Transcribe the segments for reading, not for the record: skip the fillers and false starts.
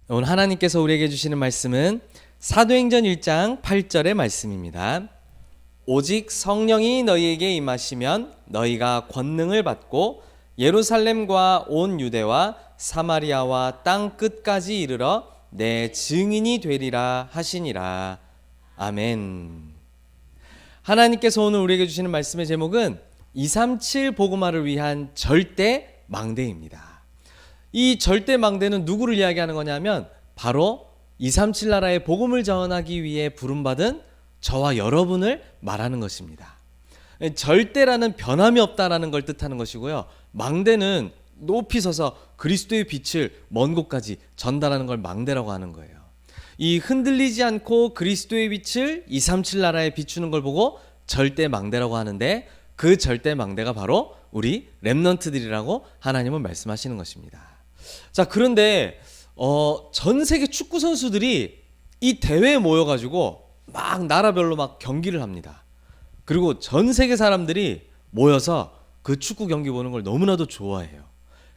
오늘 하나님께서 우리에게 주시는 말씀은 사도행전 1장 8절의 말씀입니다. 오직 성령이 너희에게 임하시면 너희가 권능을 받고 예루살렘과 온 유대와 사마리아와 땅 끝까지 이르러 내 증인이 되리라 하시니라. 아멘. 하나님께서 오늘 우리에게 주시는 말씀의 제목은 237 복음화를 위한 절대 망대입니다. 이 절대 망대는 누구를 이야기하는 거냐면 바로 237 나라의 복음을 전하기 위해 부름받은 저와 여러분을 말하는 것입니다. 절대라는 변함이 없다라는 걸 뜻하는 것이고요. 망대는 높이 서서 그리스도의 빛을 먼 곳까지 전달하는 걸 망대라고 하는 거예요. 이 흔들리지 않고 그리스도의 빛을 237 나라에 비추는 걸 보고 절대 망대라고 하는데, 그 절대 망대가 바로 우리 렘넌트들이라고 하나님은 말씀하시는 것입니다. 자, 그런데 전 세계 축구 선수들이 이 대회에 모여가지고 막 나라별로 막 경기를 합니다. 그리고 전 세계 사람들이 모여서 그 축구 경기 보는 걸 너무나도 좋아해요.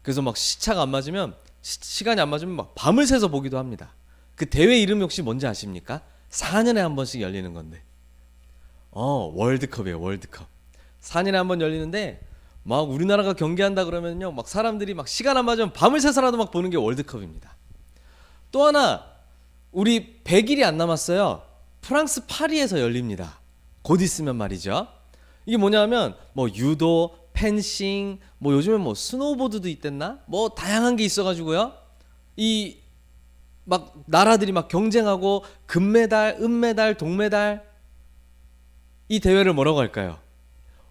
그래서 막 시간이 안 맞으면 막 밤을 새서 보기도 합니다. 그 대회 이름이 혹시 뭔지 아십니까? 4년에 한 번씩 열리는 건데 월드컵이에요. 월드컵. 4년에 한 번 열리는데 막 우리나라가 경기한다 그러면요, 막 사람들이 막 시간 안 맞으면 밤을 새서라도 막 보는 게 월드컵입니다. 또 하나, 우리 100일이 안 남았어요. 프랑스 파리에서 열립니다. 곧 있으면 말이죠. 이게 뭐냐면 뭐 유도, 펜싱, 뭐 요즘엔 뭐 스노우보드도 있댔나? 뭐 다양한 게 있어가지고요. 이 막 나라들이 막 경쟁하고 금메달, 은메달, 동메달. 이 대회를 뭐라고 할까요?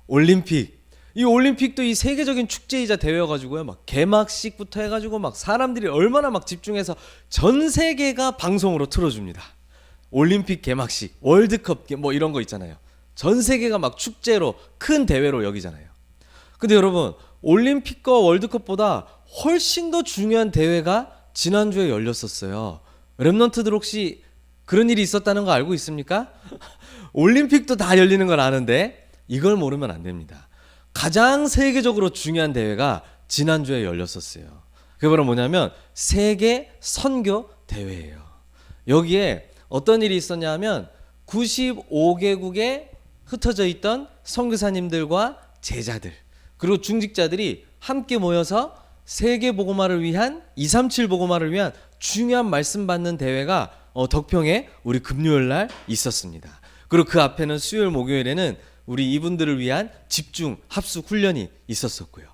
올림픽. 이 올림픽도 이 세계적인 축제이자 대회여가지고요, 막 개막식부터 해가지고 막 사람들이 얼마나 막 집중해서 전 세계가 방송으로 틀어줍니다. 올림픽 개막식, 월드컵 뭐 이런 거 있잖아요. 전 세계가 막 축제로 큰 대회로 여기잖아요. 근데 여러분, 올림픽과 월드컵보다 훨씬 더 중요한 대회가 지난주에 열렸었어요. 렘넌트들 혹시 그런 일이 있었다는 거 알고 있습니까? 올림픽도 다 열리는 걸 아는데 이걸 모르면 안 됩니다. 가장 세계적으로 중요한 대회가 지난주에 열렸었어요. 그게 바로 뭐냐면 세계 선교 대회예요. 여기에 어떤 일이 있었냐 하면 95개국에 흩어져 있던 선교사님들과 제자들, 그리고 중직자들이 함께 모여서 세계 복음화를 위한 237 복음화를 위한 중요한 말씀 받는 대회가 덕평에 우리 금요일 날 있었습니다. 그리고 그 앞에는 수요일 목요일에는 우리 이분들을 위한 집중 합숙 훈련이 있었었고요.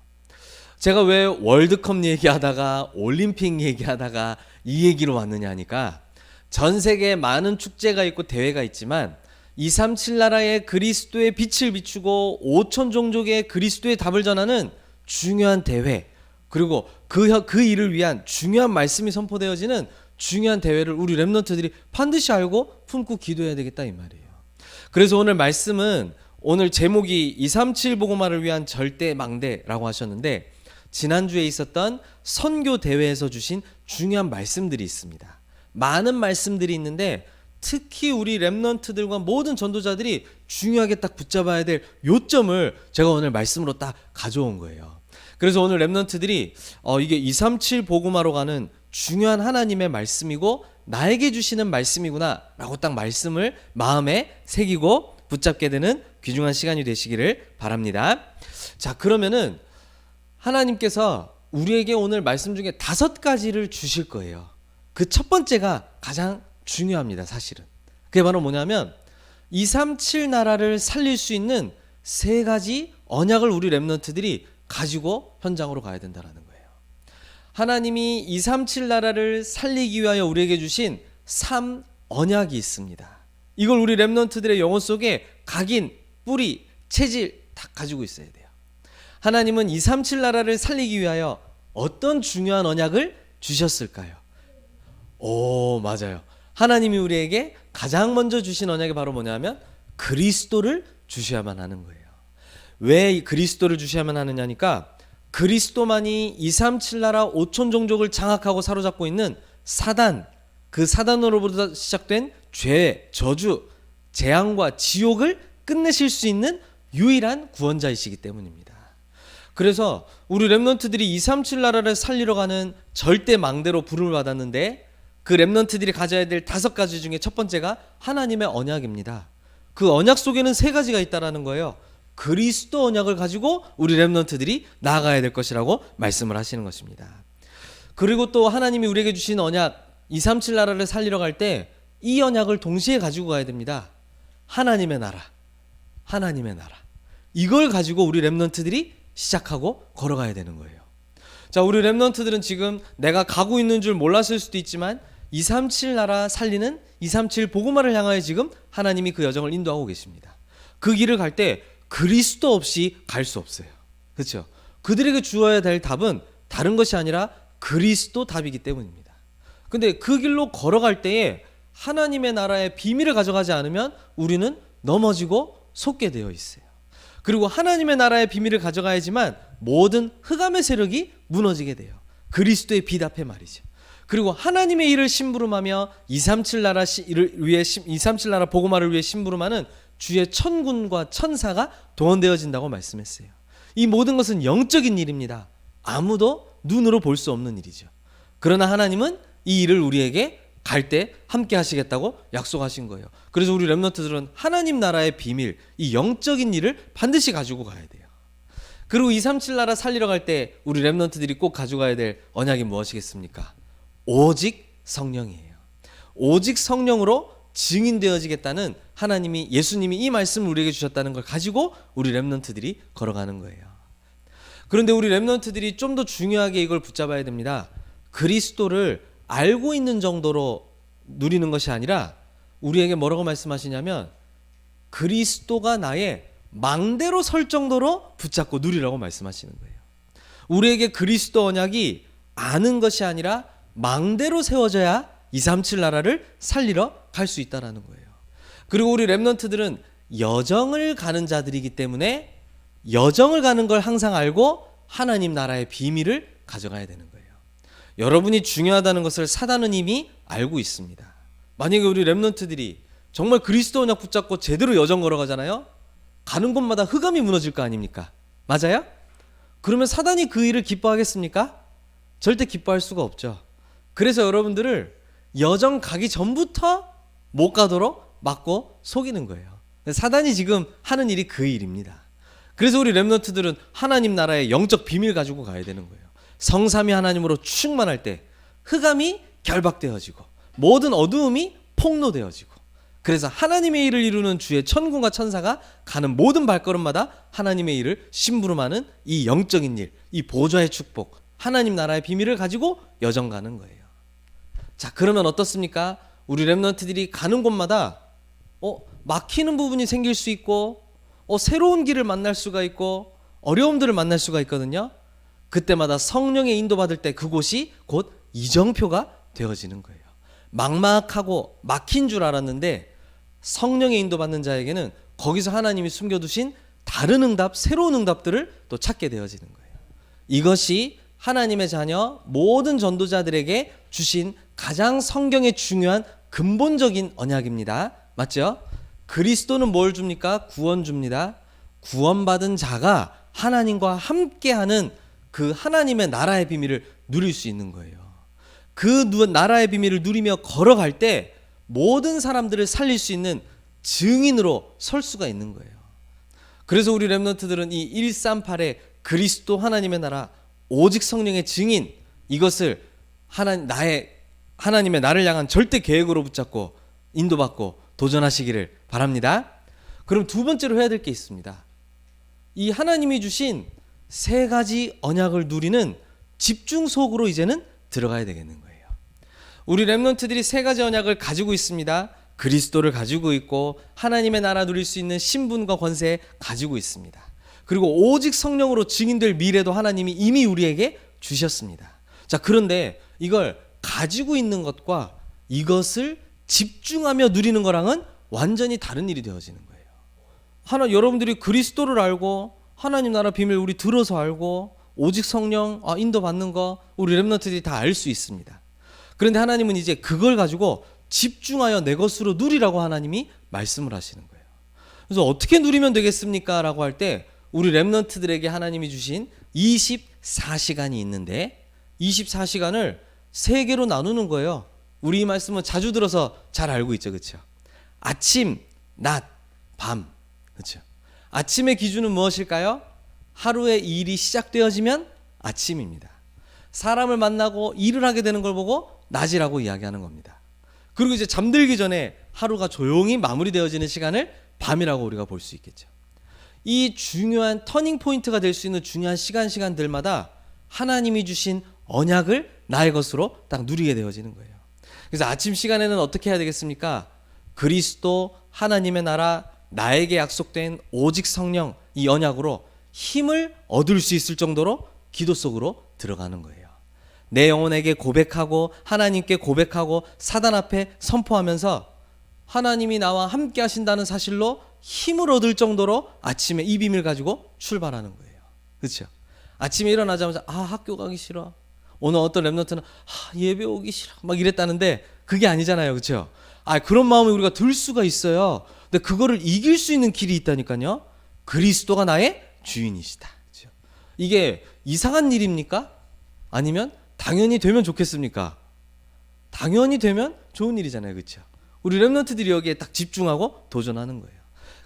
제가 왜 월드컵 얘기하다가 올림픽 얘기하다가 이 얘기로 왔느냐 하니까, 전 세계에 많은 축제가 있고 대회가 있지만 237 나라의 그리스도의 빛을 비추고 5천 종족의 그리스도의 답을 전하는 중요한 대회, 그리고 그 일을 위한 중요한 말씀이 선포되어지는 중요한 대회를 우리 렘넌트들이 반드시 알고 품고 기도해야 되겠다 이 말이에요. 그래서 오늘 말씀은, 오늘 제목이 237 복음화를 위한 절대 망대라고 하셨는데, 지난주에 있었던 선교 대회에서 주신 중요한 말씀들이 있습니다. 많은 말씀들이 있는데 특히 우리 렘넌트들과 모든 전도자들이 중요하게 딱 붙잡아야 될 요점을 제가 오늘 말씀으로 딱 가져온 거예요. 그래서 오늘 렘넌트들이 이게 237 복음화로 가는 중요한 하나님의 말씀이고 나에게 주시는 말씀이구나 라고 딱 말씀을 마음에 새기고 붙잡게 되는 귀중한 시간이 되시기를 바랍니다. 자, 그러면은 하나님께서 우리에게 오늘 말씀 중에 5가지를 주실 거예요. 그 첫 번째가 가장 중요합니다. 사실은 그게 바로 뭐냐면 237 나라를 살릴 수 있는 3가지 언약을 우리 렘넌트들이 가지고 현장으로 가야 된다는 거예요. 하나님이 237 나라를 살리기 위하여 우리에게 주신 3 언약이 있습니다. 이걸 우리 렘넌트들의 영혼 속에 각인, 뿌리, 체질 다 가지고 있어야 돼요. 하나님은 237 나라를 살리기 위하여 어떤 중요한 언약을 주셨을까요? 맞아요. 하나님이 우리에게 가장 먼저 주신 언약이 바로 뭐냐면 그리스도를 주셔야만 하는 거예요. 왜 이 그리스도를 주셔야만 하느냐니까, 그리스도만이 237 나라 5천 종족을 장악하고 사로잡고 있는 사단, 그 사단으로부터 시작된 죄, 저주, 재앙과 지옥을 끝내실 수 있는 유일한 구원자이시기 때문입니다. 그래서 우리 렘넌트들이 237 나라를 살리러 가는 절대 망대로 부름을 받았는데 그 렘넌트들이 가져야 될 5가지 중에 첫 번째가 하나님의 언약입니다. 그 언약 속에는 3가지가 있다라는 거예요. 그리스도 언약을 가지고 우리 렘넌트들이 나아가야 될 것이라고 말씀을 하시는 것입니다. 그리고 또 하나님이 우리에게 주신 언약 237 나라를 살리러 갈 때 이 언약을 동시에 가지고 가야 됩니다. 하나님의 나라, 하나님의 나라. 이걸 가지고 우리 렘넌트들이 시작하고 걸어가야 되는 거예요. 자, 우리 렘넌트들은 지금 내가 가고 있는 줄 몰랐을 수도 있지만 237 나라 살리는 237 복음화를 향하여 지금 하나님이 그 여정을 인도하고 계십니다. 그 길을 갈 때 그리스도 없이 갈 수 없어요. 그렇죠? 그들에게 주어야 될 답은 다른 것이 아니라 그리스도 답이기 때문입니다. 근데 그 길로 걸어갈 때에 하나님의 나라의 비밀을 가져가지 않으면 우리는 넘어지고 속게 되어 있어요. 그리고 하나님의 나라의 비밀을 가져가야지만 모든 흑암의 세력이 무너지게 돼요. 그리스도의 빛 앞에 말이죠. 그리고 하나님의 일을 심부름하며 237 나라 위해 237 나라 복음화를 위해 심부름하는 주의 천군과 천사가 동원되어진다고 말씀했어요. 이 모든 것은 영적인 일입니다. 아무도 눈으로 볼 수 없는 일이죠. 그러나 하나님은 이 일을 우리에게 갈 때 함께 하시겠다고 약속하신 거예요. 그래서 우리 렘넌트들은 하나님 나라의 비밀, 이 영적인 일을 반드시 가지고 가야 돼요. 그리고 237 나라 살리러 갈 때 우리 렘넌트들이 꼭 가져가야 될 언약이 무엇이겠습니까? 오직 성령이에요. 오직 성령으로 증인되어지겠다는 하나님이, 예수님이 이 말씀을 우리에게 주셨다는 걸 가지고 우리 렘넌트들이 걸어가는 거예요. 그런데 우리 렘넌트들이 좀 더 중요하게 이걸 붙잡아야 됩니다. 그리스도를 알고 있는 정도로 누리는 것이 아니라 우리에게 뭐라고 말씀하시냐면 그리스도가 나의 망대로 설 정도로 붙잡고 누리라고 말씀하시는 거예요. 우리에게 그리스도 언약이 아는 것이 아니라 망대로 세워져야 237 나라를 살리러 갈 수 있다는 거예요. 그리고 우리 렘넌트들은 여정을 가는 자들이기 때문에 여정을 가는 걸 항상 알고 하나님 나라의 비밀을 가져가야 되는 거예요. 여러분이 중요하다는 것을 사단은 이미 알고 있습니다. 만약에 우리 렘넌트들이 정말 그리스도 언약 붙잡고 제대로 여정 걸어가잖아요. 가는 곳마다 흑암이 무너질 거 아닙니까? 맞아요? 그러면 사단이 그 일을 기뻐하겠습니까? 절대 기뻐할 수가 없죠. 그래서 여러분들을 여정 가기 전부터 못 가도록 막고 속이는 거예요. 사단이 지금 하는 일이 그 일입니다. 그래서 우리 렘넌트들은 하나님 나라의 영적 비밀 가지고 가야 되는 거예요. 성삼위 하나님으로 충만할 때 흑암이 결박되어지고 모든 어두움이 폭로되어지고, 그래서 하나님의 일을 이루는 주의 천군과 천사가 가는 모든 발걸음마다 하나님의 일을 심부름하는 이 영적인 일, 이 보좌의 축복, 하나님 나라의 비밀을 가지고 여정 가는 거예요. 자, 그러면 어떻습니까? 우리 렘넌트들이 가는 곳마다 막히는 부분이 생길 수 있고 새로운 길을 만날 수가 있고 어려움들을 만날 수가 있거든요. 그때마다 성령의 인도받을 때 그곳이 곧 이정표가 되어지는 거예요. 막막하고 막힌 줄 알았는데 성령의 인도받는 자에게는 거기서 하나님이 숨겨두신 다른 응답, 새로운 응답들을 또 찾게 되어지는 거예요. 이것이 하나님의 자녀 모든 전도자들에게 주신 가장 성경에 중요한 근본적인 언약입니다. 맞죠? 그리스도는 뭘 줍니까? 구원 줍니다. 구원받은 자가 하나님과 함께하는 그 하나님의 나라의 비밀을 누릴 수 있는 거예요. 그 나라의 비밀을 누리며 걸어갈 때 모든 사람들을 살릴 수 있는 증인으로 설 수가 있는 거예요. 그래서 우리 렘넌트들은 이 138의 그리스도 하나님의 나라, 오직 성령의 증인, 이것을 하나님의 나를 향한 절대 계획으로 붙잡고 인도받고 도전하시기를 바랍니다. 그럼 두 번째로 해야 될 게 있습니다. 이 하나님이 주신 3가지 언약을 누리는 집중 속으로 이제는 들어가야 되겠는 거예요. 우리 렘넌트들이 3가지 언약을 가지고 있습니다. 그리스도를 가지고 있고 하나님의 나라 누릴 수 있는 신분과 권세 가지고 있습니다. 그리고 오직 성령으로 증인될 미래도 하나님이 이미 우리에게 주셨습니다. 자, 그런데 이걸 가지고 있는 것과 이것을 집중하며 누리는 거랑은 완전히 다른 일이 되어지는 거예요. 여러분들이 그리스도를 알고 하나님 나라 비밀 우리 들어서 알고 오직 성령 인도받는 거 우리 렘넌트들이 다 알 수 있습니다. 그런데 하나님은 이제 그걸 가지고 집중하여 내 것으로 누리라고 하나님이 말씀을 하시는 거예요. 그래서 어떻게 누리면 되겠습니까? 라고 할 때 우리 렘넌트들에게 하나님이 주신 24시간이 있는데 24시간을 3개로 나누는 거예요. 우리 이 말씀은 자주 들어서 잘 알고 있죠. 그렇죠? 아침, 낮, 밤. 그렇죠? 아침의 기준은 무엇일까요? 하루의 일이 시작되어지면 아침입니다. 사람을 만나고 일을 하게 되는 걸 보고 낮이라고 이야기하는 겁니다. 그리고 이제 잠들기 전에 하루가 조용히 마무리되어지는 시간을 밤이라고 우리가 볼 수 있겠죠. 이 중요한 터닝 포인트가 될 수 있는 중요한 시간들마다 하나님이 주신 언약을 나의 것으로 딱 누리게 되어지는 거예요. 그래서 아침 시간에는 어떻게 해야 되겠습니까? 그리스도, 하나님의 나라, 나에게 약속된 오직 성령, 이 언약으로 힘을 얻을 수 있을 정도로 기도 속으로 들어가는 거예요. 내 영혼에게 고백하고 하나님께 고백하고 사단 앞에 선포하면서 하나님이 나와 함께 하신다는 사실로 힘을 얻을 정도로 아침에 이 비밀을 가지고 출발하는 거예요. 그렇죠? 아침에 일어나자마자 학교 가기 싫어. 오늘 어떤 랩런트는 예배 오기 싫어 막 이랬다는데 그게 아니잖아요. 그렇죠? 그런 마음이 우리가 들 수가 있어요. 근데 그거를 이길 수 있는 길이 있다니까요. 그리스도가 나의 주인이시다. 그렇죠? 이게 이상한 일입니까? 아니면 당연히 되면 좋겠습니까? 당연히 되면 좋은 일이잖아요. 그렇죠? 우리 랩런트들이 여기에 딱 집중하고 도전하는 거예요.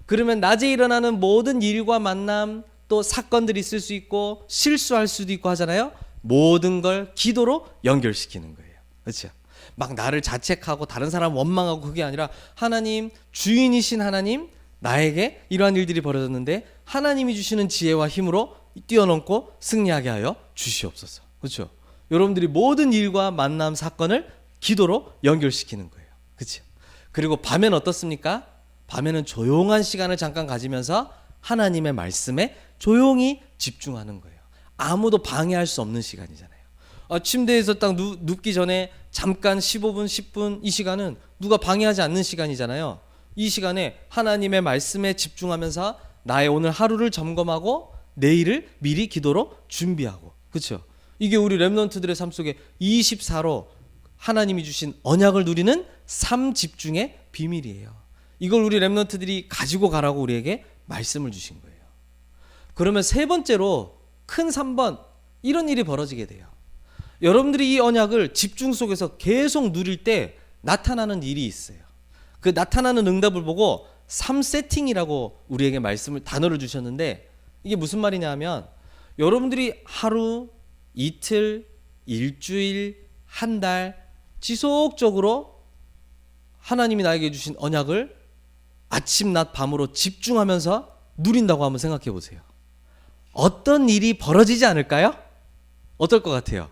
그러면 낮에 일어나는 모든 일과 만남, 또 사건들이 있을 수 있고 실수할 수도 있고 하잖아요. 모든 걸 기도로 연결시키는 거예요. 그렇죠? 막 나를 자책하고 다른 사람 원망하고 그게 아니라 하나님, 주인이신 하나님, 나에게 이러한 일들이 벌어졌는데 하나님이 주시는 지혜와 힘으로 뛰어넘고 승리하게 하여 주시옵소서. 그렇죠? 여러분들이 모든 일과 만남, 사건을 기도로 연결시키는 거예요. 그렇죠? 그리고 밤에는 어떻습니까? 밤에는 조용한 시간을 잠깐 가지면서 하나님의 말씀에 조용히 집중하는 거예요. 아무도 방해할 수 없는 시간이잖아요. 침대에서 딱 눕기 전에 잠깐 15분, 10분 이 시간은 누가 방해하지 않는 시간이잖아요. 이 시간에 하나님의 말씀에 집중하면서 나의 오늘 하루를 점검하고 내일을 미리 기도로 준비하고. 그렇죠? 이게 우리 랩런트들의 삶 속에 24로 하나님이 주신 언약을 누리는 삶 집중의 비밀이에요. 이걸 우리 랩런트들이 가지고 가라고 우리에게 말씀을 주신 거예요. 그러면 세 번째로 큰 3번 이런 일이 벌어지게 돼요. 여러분들이 이 언약을 집중 속에서 계속 누릴 때 나타나는 일이 있어요. 그 나타나는 응답을 보고 3세팅이라고 우리에게 단어를 주셨는데 이게 무슨 말이냐 하면 여러분들이 하루, 이틀, 일주일, 한 달 지속적으로 하나님이 나에게 주신 언약을 아침, 낮, 밤으로 집중하면서 누린다고 한번 생각해 보세요. 어떤 일이 벌어지지 않을까요? 어떨 것 같아요?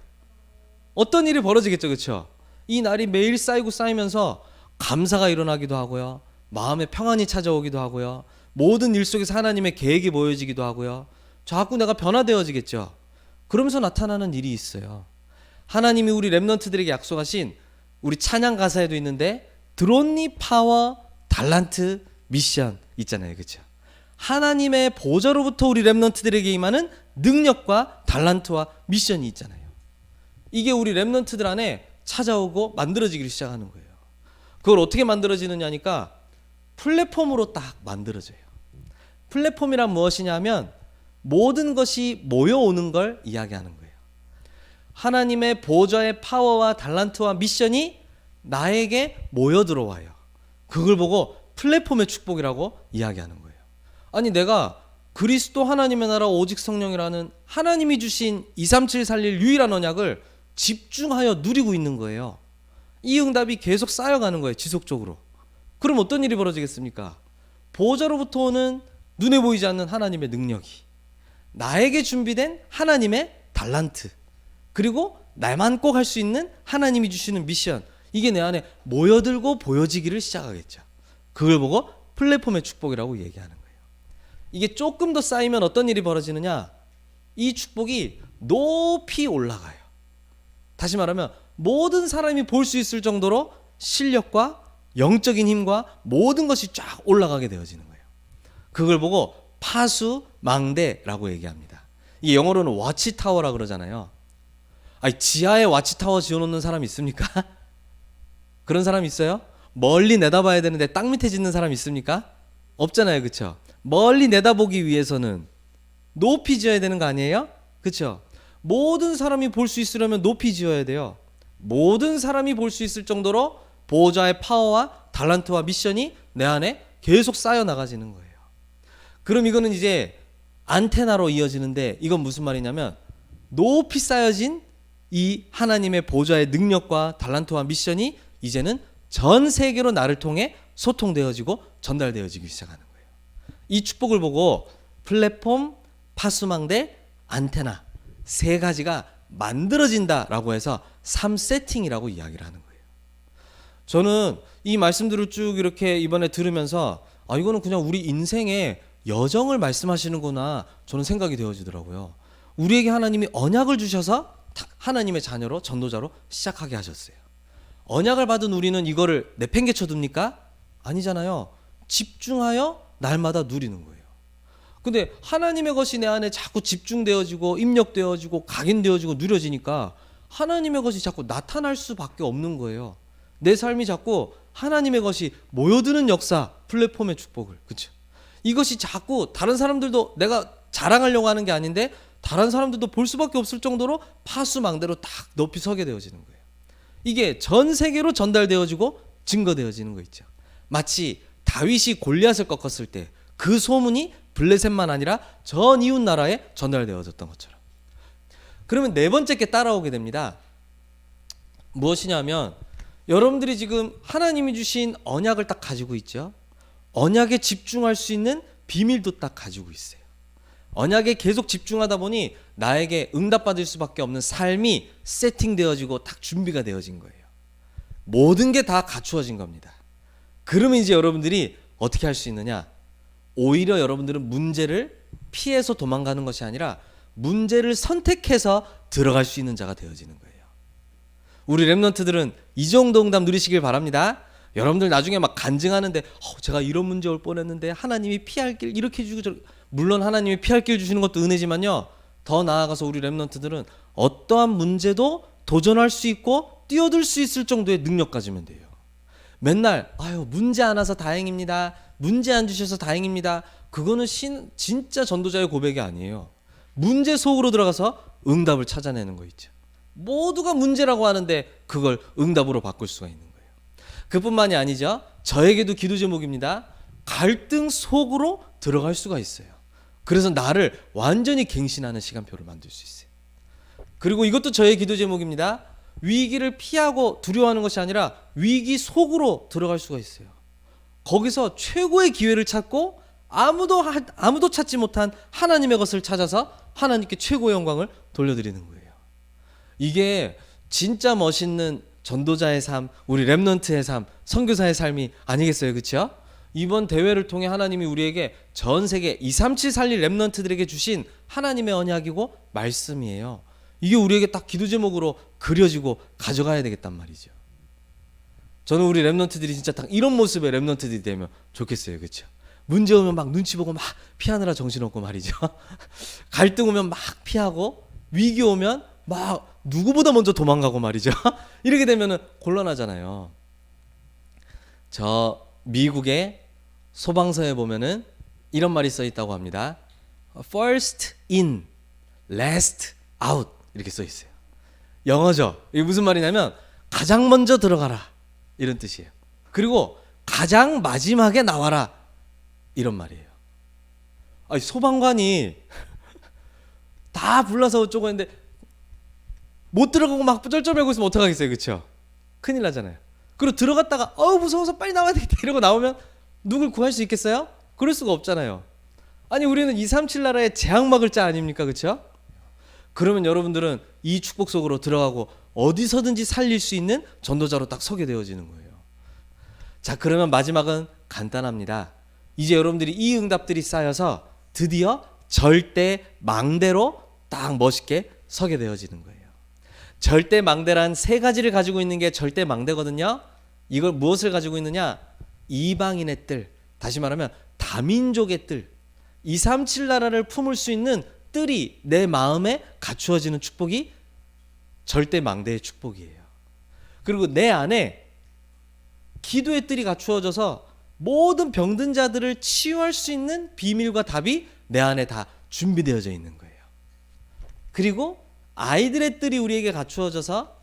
어떤 일이 벌어지겠죠. 그렇죠? 이 날이 매일 쌓이면서 감사가 일어나기도 하고요. 마음의 평안이 찾아오기도 하고요. 모든 일 속에서 하나님의 계획이 보여지기도 하고요. 자꾸 내가 변화되어지겠죠. 그러면서 나타나는 일이 있어요. 하나님이 우리 랩런트들에게 약속하신 우리 찬양 가사에도 있는데 드론니 파워 달란트 미션 있잖아요. 그렇죠? 하나님의 보좌로부터 우리 랩런트들에게 임하는 능력과 달란트와 미션이 있잖아요. 이게 우리 랩런트들 안에 찾아오고 만들어지기 시작하는 거예요. 그걸 어떻게 만들어지느냐니까 플랫폼으로 딱 만들어져요. 플랫폼이란 무엇이냐 하면 모든 것이 모여오는 걸 이야기하는 거예요. 하나님의 보좌의 파워와 달란트와 미션이 나에게 모여 들어와요. 그걸 보고 플랫폼의 축복이라고 이야기하는 거예요. 아니 내가 그리스도 하나님의 나라 오직 성령이라는 하나님이 주신 237 살릴 유일한 언약을 집중하여 누리고 있는 거예요. 이 응답이 계속 쌓여가는 거예요. 지속적으로. 그럼 어떤 일이 벌어지겠습니까? 보좌로부터 오는 눈에 보이지 않는 하나님의 능력이 나에게 준비된 하나님의 달란트 그리고 나만 꼭 할 수 있는 하나님이 주시는 미션 이게 내 안에 모여들고 보여지기를 시작하겠죠. 그걸 보고 플랫폼의 축복이라고 얘기하는 거예요. 이게 조금 더 쌓이면 어떤 일이 벌어지느냐? 이 축복이 높이 올라가요. 다시 말하면 모든 사람이 볼 수 있을 정도로 실력과 영적인 힘과 모든 것이 쫙 올라가게 되어지는 거예요. 그걸 보고 파수망대라고 얘기합니다. 이게 영어로는 와치타워라 그러잖아요. 지하에 와치타워 지어놓는 사람 있습니까? 그런 사람 있어요? 멀리 내다봐야 되는데 땅 밑에 짓는 사람 있습니까? 없잖아요. 그렇죠? 멀리 내다보기 위해서는 높이 지어야 되는 거 아니에요? 그렇죠? 모든 사람이 볼 수 있으려면 높이 지어야 돼요. 모든 사람이 볼 수 있을 정도로 보호자의 파워와 달란트와 미션이 내 안에 계속 쌓여 나가지는 거예요. 그럼 이거는 이제 안테나로 이어지는데, 이건 무슨 말이냐면 높이 쌓여진 이 하나님의 보호자의 능력과 달란트와 미션이 이제는 전 세계로 나를 통해 소통되어지고 전달되어지기 시작하는 거예요. 이 축복을 보고 플랫폼, 파수망대, 안테나 세 가지가 만들어진다라고 해서 3세팅이라고 이야기를 하는 거예요. 저는 이 말씀들을 쭉 이렇게 이번에 들으면서 이거는 그냥 우리 인생의 여정을 말씀하시는구나 저는 생각이 되어지더라고요. 우리에게 하나님이 언약을 주셔서 하나님의 자녀로, 전도자로 시작하게 하셨어요. 언약을 받은 우리는 이거를 내팽개쳐 둡니까? 아니잖아요. 집중하여 날마다 누리는 거예요. 근데 하나님의 것이 내 안에 자꾸 집중되어지고 입력되어지고 각인되어지고 누려지니까 하나님의 것이 자꾸 나타날 수밖에 없는 거예요. 내 삶이 자꾸 하나님의 것이 모여드는 역사, 플랫폼의 축복을, 그렇죠? 이것이 자꾸 다른 사람들도 내가 자랑하려고 하는 게 아닌데 다른 사람들도 볼 수밖에 없을 정도로 파수망대로 딱 높이 서게 되어지는 거예요. 이게 전 세계로 전달되어지고 증거되어지는 거 있죠. 마치 다윗이 골리앗을 꺾었을 때 그 소문이 블레셋만 아니라 전 이웃 나라에 전달되어졌던 것처럼. 그러면 네 번째 게 따라오게 됩니다. 무엇이냐면 여러분들이 지금 하나님이 주신 언약을 딱 가지고 있죠. 언약에 집중할 수 있는 비밀도 딱 가지고 있어요. 언약에 계속 집중하다 보니 나에게 응답받을 수밖에 없는 삶이 세팅되어지고 딱 준비가 되어진 거예요. 모든 게 다 갖추어진 겁니다. 그러면 이제 여러분들이 어떻게 할 수 있느냐? 오히려 여러분들은 문제를 피해서 도망가는 것이 아니라 문제를 선택해서 들어갈 수 있는 자가 되어지는 거예요. 우리 랩런트들은 이 정도 응답 누리시길 바랍니다. 여러분들 나중에 막 간증하는데 제가 이런 문제 올 뻔했는데 하나님이 피할 길 이렇게 주고 물론 하나님이 피할 길 주시는 것도 은혜지만요. 더 나아가서 우리 랩런트들은 어떠한 문제도 도전할 수 있고 뛰어들 수 있을 정도의 능력 가지면 돼요. 맨날 문제 안 와서 다행입니다. 문제 안 주셔서 다행입니다. 그거는 진짜 전도자의 고백이 아니에요. 문제 속으로 들어가서 응답을 찾아내는 거 있죠. 모두가 문제라고 하는데 그걸 응답으로 바꿀 수가 있는 거예요. 그뿐만이 아니죠. 저에게도 기도 제목입니다. 갈등 속으로 들어갈 수가 있어요. 그래서 나를 완전히 갱신하는 시간표를 만들 수 있어요. 그리고 이것도 저의 기도 제목입니다. 위기를 피하고 두려워하는 것이 아니라 위기 속으로 들어갈 수가 있어요. 거기서 최고의 기회를 찾고 아무도 찾지 못한 하나님의 것을 찾아서 하나님께 최고의 영광을 돌려드리는 거예요. 이게 진짜 멋있는 전도자의 삶, 우리 랩넌트의 삶, 선교사의 삶이 아니겠어요, 그렇죠? 이번 대회를 통해 하나님이 우리에게 전 세계 237 살릴 랩넌트들에게 주신 하나님의 언약이고 말씀이에요. 이게 우리에게 딱 기도 제목으로 그려지고 가져가야 되겠단 말이죠. 저는 우리 랩넌트들이 진짜 딱 이런 모습의 랩넌트들이 되면 좋겠어요, 그렇죠? 문제 오면 막 눈치 보고 막 피하느라 정신없고 말이죠. 갈등 오면 막 피하고 위기 오면 막 누구보다 먼저 도망가고 말이죠. 이렇게 되면은 곤란하잖아요. 저 미국의 소방서에 보면은 이런 말이 써 있다고 합니다. First in, last out 이렇게 써 있어요. 영어죠. 이게 무슨 말이냐면 가장 먼저 들어가라 이런 뜻이에요. 그리고 가장 마지막에 나와라 이런 말이에요. 아니, 소방관이 다 불러서 어쩌고 했는데 못 들어가고 막 쩔쩔매고 있으면 어떡하겠어요, 그렇죠? 큰일 나잖아요. 그리고 들어갔다가 무서워서 빨리 나와야 되겠다 이러고 나오면 누굴 구할 수 있겠어요? 그럴 수가 없잖아요. 아니, 우리는 237 나라의 재앙막을 자 아닙니까, 그렇죠? 그러면 여러분들은 이 축복 속으로 들어가고 어디서든지 살릴 수 있는 전도자로 딱 서게 되어지는 거예요. 자, 그러면 마지막은 간단합니다. 이제 여러분들이 이 응답들이 쌓여서 드디어 절대 망대로 딱 멋있게 서게 되어지는 거예요. 절대 망대란 세 가지를 가지고 있는 게 절대 망대거든요. 이걸 무엇을 가지고 있느냐? 이방인의 뜰, 다시 말하면 다민족의 뜰, 237 나라를 품을 수 있는 뜰이 내 마음에 갖추어지는 축복이 절대 망대의 축복이에요. 그리고 내 안에 기도의 뜰이 갖추어져서 모든 병든 자들을 치유할 수 있는 비밀과 답이 내 안에 다 준비되어져 있는 거예요. 그리고 아이들의 뜰이 우리에게 갖추어져서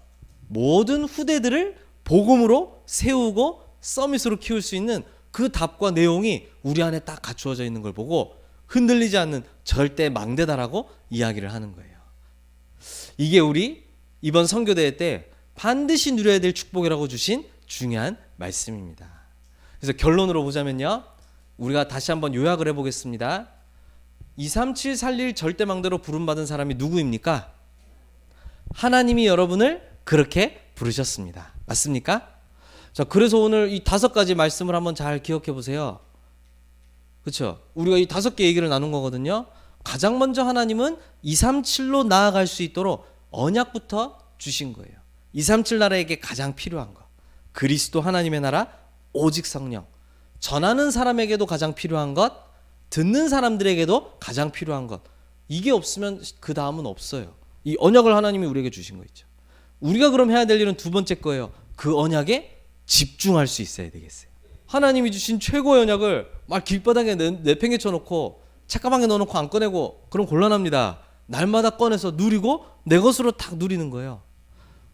모든 후대들을 복음으로 세우고 서밋으로 키울 수 있는 그 답과 내용이 우리 안에 딱 갖추어져 있는 걸 보고 흔들리지 않는 절대 망대다라고 이야기를 하는 거예요. 이게 우리 이번 선교대회 때 반드시 누려야 될 축복이라고 주신 중요한 말씀입니다. 그래서 결론으로 보자면요, 우리가 다시 한번 요약을 해보겠습니다. 237 살릴 절대망대로 부름받은 사람이 누구입니까? 하나님이 여러분을 그렇게 부르셨습니다. 맞습니까? 자, 그래서 오늘 이 5가지 말씀을 한번 잘 기억해 보세요. 그렇죠? 우리가 이 5개 얘기를 나눈 거거든요. 가장 먼저 하나님은 237로 나아갈 수 있도록 언약부터 주신 거예요. 237 나라에게 가장 필요한 거, 그리스도 하나님의 나라, 오직 성령. 전하는 사람에게도 가장 필요한 것, 듣는 사람들에게도 가장 필요한 것. 이게 없으면 그 다음은 없어요. 이 언약을 하나님이 우리에게 주신 거 있죠. 우리가 그럼 해야 될 일은 두 번째 거예요. 그 언약에 집중할 수 있어야 되겠어요. 하나님이 주신 최고의 언약을 막 길바닥에 내팽개쳐 놓고 책가방에 넣어놓고 안 꺼내고 그럼 곤란합니다. 날마다 꺼내서 누리고 내 것으로 딱 누리는 거예요.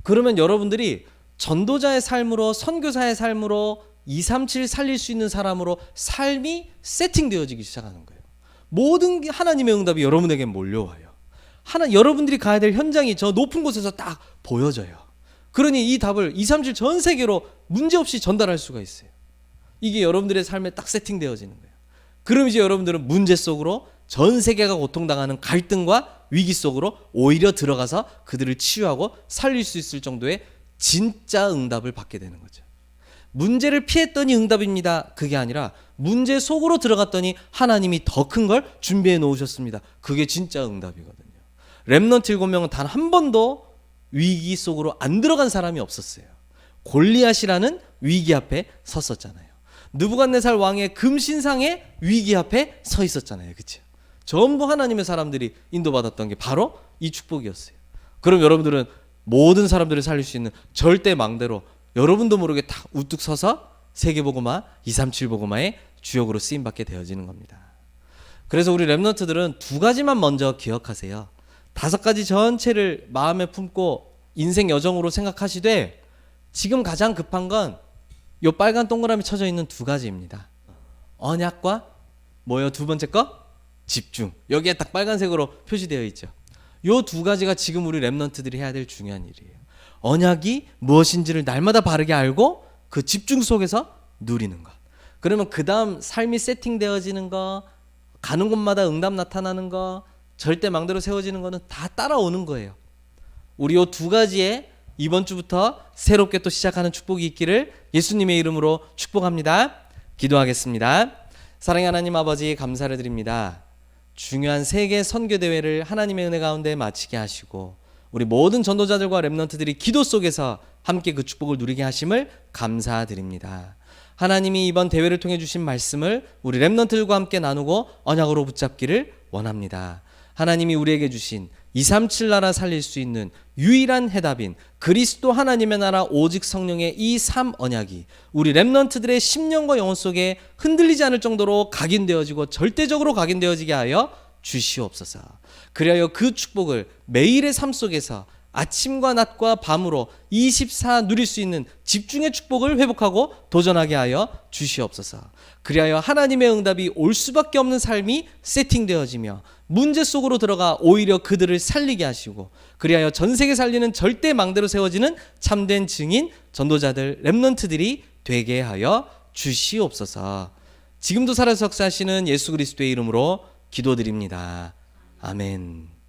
그러면 여러분들이 전도자의 삶으로, 선교사의 삶으로, 237 살릴 수 있는 사람으로 삶이 세팅되어지기 시작하는 거예요. 모든 하나님의 응답이 여러분에게 몰려와요. 여러분들이 가야 될 현장이 저 높은 곳에서 딱 보여져요. 그러니 이 답을 237 전 세계로 문제없이 전달할 수가 있어요. 이게 여러분들의 삶에 딱 세팅되어지는 거예요. 그럼 이제 여러분들은 문제 속으로, 전 세계가 고통당하는 갈등과 위기 속으로 오히려 들어가서 그들을 치유하고 살릴 수 있을 정도의 진짜 응답을 받게 되는 거죠. 문제를 피했더니 응답입니다. 그게 아니라 문제 속으로 들어갔더니 하나님이 더 큰 걸 준비해 놓으셨습니다. 그게 진짜 응답이거든요. 렘넌트 7명은 단 한 번도 위기 속으로 안 들어간 사람이 없었어요. 골리앗이라는 위기 앞에 섰었잖아요. 느부갓네살 왕의 금신상의 위기 앞에 서 있었잖아요. 그렇죠? 전부 하나님의 사람들이 인도받았던 게 바로 이 축복이었어요. 그럼 여러분들은 모든 사람들을 살릴 수 있는 절대 망대로 여러분도 모르게 딱 우뚝 서서 세계복음화, 237 복음화의 주역으로 쓰임받게 되어지는 겁니다. 그래서 우리 렘넌트들은 2가지만 먼저 기억하세요. 5가지 전체를 마음에 품고 인생 여정으로 생각하시되 지금 가장 급한 건 요 빨간 동그라미 쳐져 있는 2가지입니다. 언약과 뭐요? 두 번째 거? 집중. 여기에 딱 빨간색으로 표시되어 있죠. 요 2가지가 지금 우리 렘넌트들이 해야 될 중요한 일이에요. 언약이 무엇인지를 날마다 바르게 알고 그 집중 속에서 누리는 것. 그러면 그 다음 삶이 세팅되어지는 거, 가는 곳마다 응답 나타나는 거, 절대 망대로 세워지는 거는 다 따라오는 거예요. 우리 요 2가지에 이번 주부터 새롭게 또 시작하는 축복이 있기를 예수님의 이름으로 축복합니다. 기도하겠습니다. 사랑의 하나님 아버지, 감사를 드립니다. 중요한 세계 선교대회를 하나님의 은혜 가운데 마치게 하시고 우리 모든 전도자들과 렘넌트들이 기도 속에서 함께 그 축복을 누리게 하심을 감사드립니다. 하나님이 이번 대회를 통해 주신 말씀을 우리 렘넌트들과 함께 나누고 언약으로 붙잡기를 원합니다. 하나님이 우리에게 주신 237 나라 살릴 수 있는 유일한 해답인 그리스도 하나님의 나라 오직 성령의 이 3언약이 우리 렘넌트들의 심령과 영혼 속에 흔들리지 않을 정도로 각인되어지고 절대적으로 각인되어지게 하여 주시옵소서. 그리하여 그 축복을 매일의 삶 속에서 아침과 낮과 밤으로 24 누릴 수 있는 집중의 축복을 회복하고 도전하게 하여 주시옵소서. 그리하여 하나님의 응답이 올 수밖에 없는 삶이 세팅되어지며 문제 속으로 들어가 오히려 그들을 살리게 하시고 그리하여 전세계 살리는 절대 망대로 세워지는 참된 증인 전도자들 렘넌트들이 되게 하여 주시옵소서. 지금도 살아서 역사하시는 예수 그리스도의 이름으로 기도드립니다. 아멘.